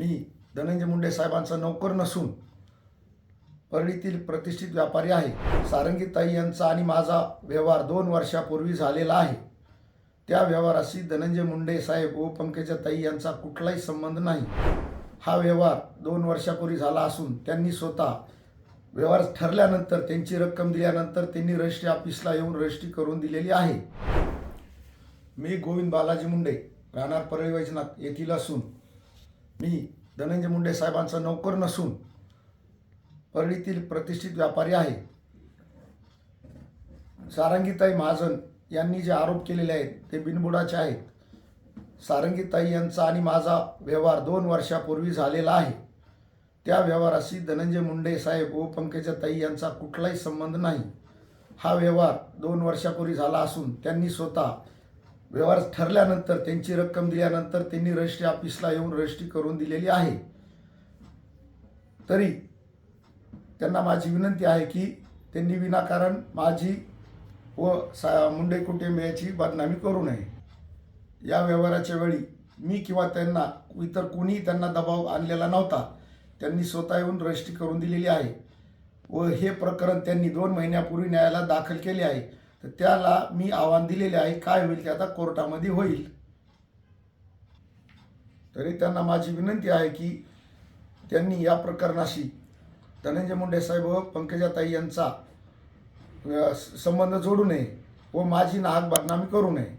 मी धनंजय मुंडे साहेबांचा नौकर नसून परळीतील प्रतिष्ठित व्यापारी आहे। सारंगीताई यांचा आणि माझा व्यवहार 2 वर्षापूर्वी झालेला आहे। त्या व्यवहाराशी धनंजय मुंडे साहेब व पंकजाताई यांचा कुठलाही संबंध नाही। हा व्यवहार 2 वर्षापूर्वी झाला असून त्यांनी स्वतः व्यवहार ठरल्यानंतर त्यांची रक्कम दिल्यानंतर त्यांनी रजिस्ट्री ऑफिसला येऊन रजिस्ट्री करून दिलेली आहे। मी गोविंद बालाजी मुंडे राहणार परळी वैजनाथ येथील असून मी धनंजय मुंडे साहेबांचा नौकर नसून परळीतील प्रतिष्ठित व्यापारी आहे। सारंगीताई महाजन यांनी जे आरोप केलेले आहेत ते बिनबुडाचे आहेत। सारंगीताई यांचा आणि माझा व्यवहार 2 वर्षापूर्वी झालेला आहे। त्या व्यवहाराशी धनंजय मुंडे साहेब व पंकजाताई यांचा कुठलाही संबंध नाही। हा व्यवहार 2 वर्षापूर्वी झाला असून त्यांनी स्वतः व्यवहार ठरल्यानंतर त्यांची रक्कम दिल्यानंतर त्यांनी रजिस्ट्री ऑफिसला येऊन रजिस्ट्री करून दिलेली आहे। तरी त्यांना माझी विनंती आहे की त्यांनी विनाकारण माझी व मुंडे कुटुंबियाची बदनामी करू नये। या व्यवहाराच्या वेळी मी किंवा त्यांना इतर कोणीही त्यांना दबाव आणलेला नव्हता। त्यांनी स्वतः येऊन रजिस्ट्री करून दिलेली आहे व हे प्रकरण त्यांनी 2 महिन्यापूर्वी न्यायालयात दाखल केले आहे। तर त्याला मी आव्हान दिलेले आहे, काय होईल ते आता कोर्टामध्ये होईल। तरी त्यांना माझी विनंती आहे की त्यांनी या प्रकरणाशी धनंजय मुंडे साहेब व पंकजाताई यांचा संबंध जोडू नये व माझी नाहक बदनामी करू नये।